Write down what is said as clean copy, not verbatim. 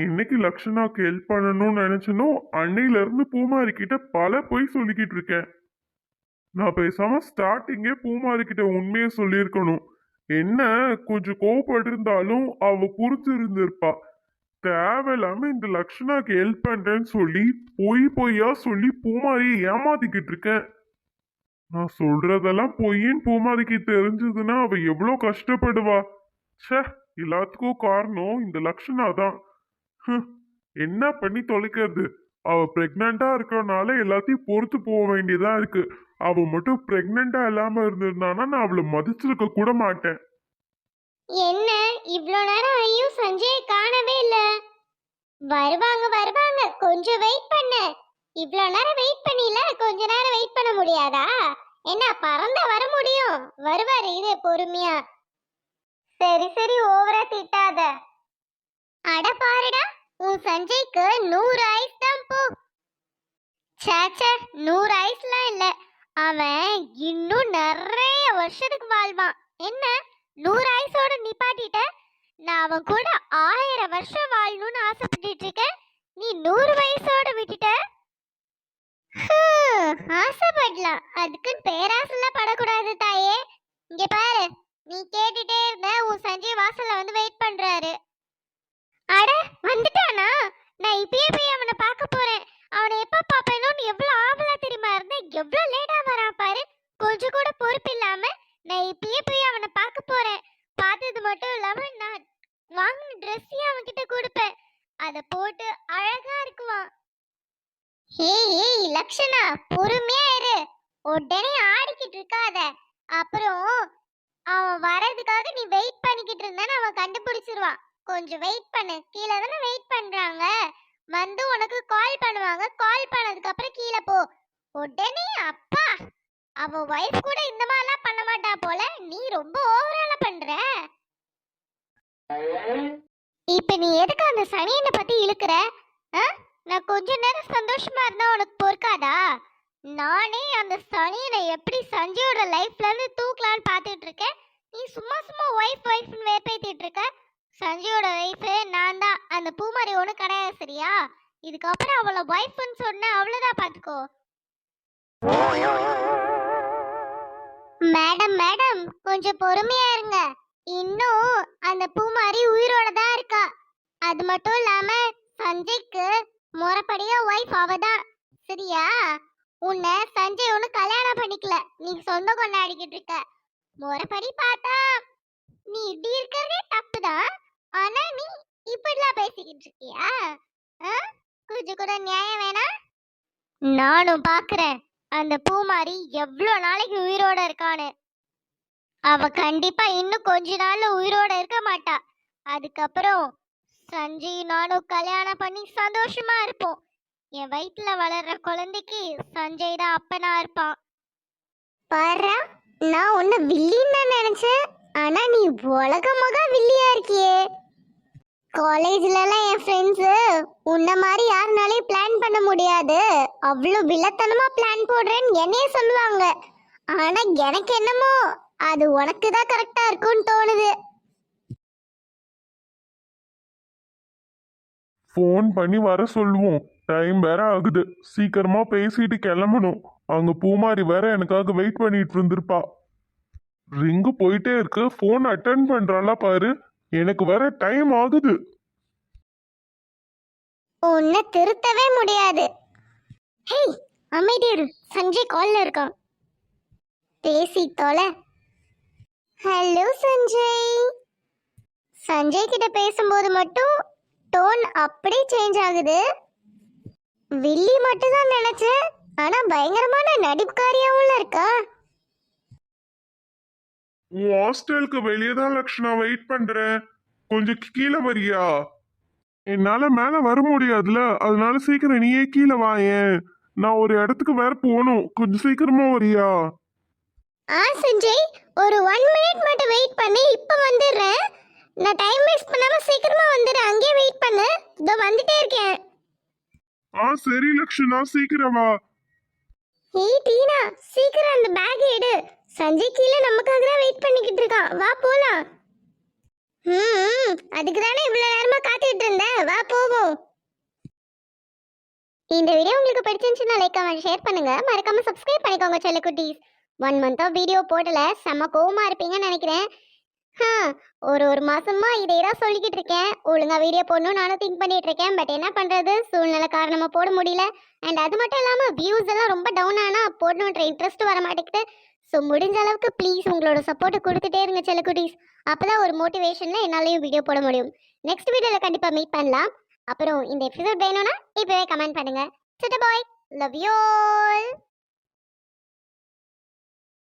இன்னைக்கு லக்ஷனாக்கு ஹெல்ப் பண்ணணும்னு நினைச்சனோ அன்னையில இருந்து பூமாரி கிட்ட பல பொய் சொல்லிக்கிட்டு இருக்கேன். நான் பேசாம ஸ்டார்டிங்கே பூமாரி கிட்ட உண்மையை சொல்லியிருக்கணும். என்ன கொஞ்சம் கோவப்பட்டிருந்தாலும் அவ புரிஞ்சிருந்திருப்பா. தேவையில்லாம இந்த லக்ஷனாக்கு ஹெல்ப் பண்றேன்னு சொல்லி பொய்யா சொல்லி பூமாரியை ஏமாத்திக்கிட்டு இருக்கேன். நான் சொல்றதெல்லாம் பொய்ன்னு பூமாரிக்கு தெரிஞ்சதுன்னா அவ எவ்வளோ கஷ்டப்படுவா. ச்சே, எல்லாத்துக்கும் காரணம் இந்த லக்ஷனா தான். என்ன பண்ணி தொலைக்கிறது? அவ பிரெக்னண்டா இருக்கறனால எல்லாத்தையும் பொறுத்து போக வேண்டியதா இருக்கு. அவ மட்டும் பிரெக்னண்டா இல்லாம இருந்திருந்தானா நான் அவளை மதிச்சிருக்க கூட மாட்டேன். என்ன இவ்ளோ நேரம் ஐயும் சஞ்சய் காணவே இல்ல. வருவாங்க கொஞ்சம் வெயிட் பண்ணு. இவ்ளோ நேரம் வெயிட் பண்ணில, கொஞ்ச நேரம் வெயிட் பண்ண முடியாதா? என்ன பறந்தா வர முடியும்? வருவாரு, இது பொறுமையா. சரி ஓவரா திட்டாத. அட பாருடா, உன் சஞ்சய்க்கு 100 ஐஸ் தான் போ. சேச்சே, 100 ஐஸ்லாம் இல்ல, அவன் இன்னும் நிறைய வருஷத்துக்கு வாழ்வான். என்ன 100 ஐஸோட நிப்பாட்டிட்ட? நான் அவன் கூட 1000 வருஷம் வாழணும்னு ஆசைப்பட்டுட்டு இருக்கேன். நீ 100 வயசோட விட்டுட்ட. ஆசைப்படலாம், அதுக்குன்னு பேராசெல்லாம் படக்கூடாது தாயே. இங்க பாரு, நீ கேட்டுட்டே இருந்த, உன் சஞ்சய் வாசல்ல வந்து வெயிட் பண்றாரு. அட வந்துட்டானா? நான் இப்பயே போய் அவனை பார்க்க போறேன். அவனை எப்ப பாப்பேனோன்னு எவ்வளவு ஆவலா தெரியுமா இருந்தேன். எவ்வளவு லேட்டா வரான் பாரு. கொஞ்சம் கூட பொறுப்பு இல்லாம நான் இப்பயே போய் அவனை பார்க்க போறேன். பார்த்தது மட்டும் இல்லாம நான் வாங்கின ட்ரெஸ்ஸையும் அவன்கிட்ட கொடுப்பேன். அதை போட்டு அழகா இருக்குவான். ஏய் லக்ஷனா, பொறுமையா இரு, உடனே ஆடிக்கிட்டு இருக்காத. அப்புறம் அவன் வரதுக்காக நீ வெயிட் பண்ணிக்கிட்டு இருந்தான்னு அவன் கண்டுபிடிச்சிருவான். கொஞ்சம் வெயிட் பண்ணு. கீழே தானே வெயிட் பண்றாங்க, வந்து உனக்கு கால் பண்ணுவாங்க. கால் பண்ணதுக்கு அப்புறம் கீழே போ உடனே. அப்பா, அவ வைஃப் கூட இந்த மாதிரிலாம் பண்ண மாட்டா போல. நீ ரொம்ப ஓவரால பண்ற. இப்ப நீ எதுக்கு அந்த சனியனை பத்தி இழுக்கிற? நான் கொஞ்ச நேரம் சந்தோஷமா இருந்தா உனக்கு பொறுக்காதா? நானே அந்த சனியனை எப்படி சஞ்சயோட லைஃப்ல இருந்து தூக்கலான்னு பாத்துட்டு இருக்கேன். நீ சும்மா ஒய்ஃப்னு வேப்பேத்திட்டு இருக்க. சஞ்சயோட வைஃப் நான் தான், அந்த பூமாரி ஒண்ணு கிடையாது, சரியா? இதுக்கப்புறம் அவளை வைஃப்னு சொன்ன அவ்வளவுதான், பாத்துக்கோ. மேடம் கொஞ்சம் பொறுமையா இருங்க. இன்னும் அந்த பூமாரி உயிரோட தான் இருக்கா. அது மட்டும் இல்லாம சஞ்சய்க்கு முறைப்படியா வைஃப் அவதான், சரியா? உன்னை சஞ்சய் ஒண்ணு கல்யாணம் பண்ணிக்கல, நீ சொந்த கொண்டாடிக்கிட்டு இருக்க. முறைப்படி பார்த்தா நீ இப்படி இருக்கிறதே தப்புதான். ஆனா நீ இப்படிலாம் பேசிக்கிட்டு இருக்கியா? கொஞ்சம் கூட நியாயம் வேணா? நானும் பாக்குறேன் அந்த பூமாரி எவ்வளவு நாளைக்கு உயிரோட இருக்கான்னு. அவ கண்டிப்பா இன்னும் கொஞ்ச நாள்ல உயிரோட இருக்க மாட்டா. அதுக்கப்புறம் சஞ்சய் நானும் கல்யாணம் பண்ணி சந்தோஷமா இருப்போம். என் வயிற்றுல வளர்ற குழந்தைக்கு சஞ்சய் தான் அப்பனா இருப்பான். பாரு, நான் உன்னை வில்லின்னு தான் நினைச்சேன். ஆனா நீ உலகமாக வில்லியா இருக்கியே. காலேஜ்ல எல்லாம் என் ஃப்ரெண்ட்ஸு உன்ன மாதிரி யாருனாலையும் பிளான் பண்ண முடியாது, அவ்வளோ வில்லத்தனமா பிளான் போடுறேன்னு என்னையே சொல்லுவாங்க. ஆனா எனக்கு என்னமோ அது உனக்கு தான் கரெக்டா இருக்கும்னு தோணுது. ஃபோன் பண்ணி வர சொல்லுவோம். டைம் வேற ஆகுது, சீக்கிரமா பேசிட்டு கிளம்பணும். அங்க பூமாரி வேற எனக்காக வெயிட் பண்ணிட்டு இருந்திருப்பா. ரிங்கு போயிட்டே இருக்கு, ஃபோன் அட்டன் பண்றாளா பாரு. எனக்கு வேற டைம் ஆகுது. உன்னை திருத்தவே முடியாது. ஹே, அமைதியர், சஞ்சய் கால்ல இருக்கான், பேசி தொலை. ஹலோ சஞ்சய். சஞ்சய் கிட்ட பேசும்போது மட்டும் டோன் அப்படியே சேஞ்ச் ஆகுது. வில்லி மட்டும் தான் நினைச்சேன், ஆனா பயங்கரமான நடிப்புக்காரியாவும் இருக்கா. உன் ஹாஸ்டலுக்கு வெளியே தான் லக்ஷனா வெயிட் பண்றேன். கொஞ்சம் கீழே வரியா? என்னால மேல வர முடியாதுல, அதனால சீக்கிரம் நீயே கீழே வாயேன். நான் ஒரு இடத்துக்கு வேற போகணும், கொஞ்சம் சீக்கிரமா வரியா? சஞ்சய், ஒரு 1 மினிட் மட்டும் வெயிட் பண்ணி இப்ப வந்துடுறேன். நான் டைம் வேஸ்ட் பண்ணாம சீக்கிரமா வந்துடுறேன், அங்கேயே வெயிட் பண்ணு. இதோ வந்துட்டே இருக்கேன். சரி லக்ஷனா, சீக்கிரம் வா. ஏய் டீனா, சீக்கிரம் அந்த பேக் எடு. சஞ்சய் கீழே நமக்காக தான் வெயிட் பண்ணிக்கிட்டு இருக்கான், வா போலாம். அதுக்கு தானே இவ்வளவு நேரமா காத்துக்கிட்டு இருந்தேன். வா போவோம். இந்த வீடியோ உங்களுக்கு பிடிச்சிருந்துச்சுன்னா லைக் கமெண்ட் ஷேர் பண்ணுங்க. மறக்காம சப்ஸ்கிரைப் பண்ணிக்கோங்க செல்லக்குட்டீஸ். 1 month வீடியோ போடல, செம்ம கோவமா இருப்பீங்கன்னு நினைக்கிறேன். ஒரு மாசமா இதே தான் சொல்லிக்கிட்டு இருக்கேன். ஒழுங்கா வீடியோ போடணும் நானும் திங்க் பண்ணிட்டு இருக்கேன். பட் என்ன பண்றது, சூழ்நிலை காரணமா போட முடியல. அண்ட் அது மட்டும் இல்லாம வியூஸ் எல்லாம் ரொம்ப டவுன் ஆனா போடணுன்ற இன்ட்ரெஸ்ட் வர மாட்டேங்குது. ஸோ முடிஞ்ச அளவுக்கு ப்ளீஸ் உங்களோட சப்போர்ட்டை கொடுத்துட்டே இருங்க செல்லக்குட்டீஸ். அப்பதான் ஒரு மோட்டிவேஷன்ல என்னாலையும் வீடியோ போட முடியும். நெக்ஸ்ட் வீடியோல கண்டிப்பா மீட் பண்ணலாம். அப்புறம் இந்த எபிசோட் வேணும்னா இப்பவே கமெண்ட் பண்ணுங்க. பாய், லவ் யூ ஆல்.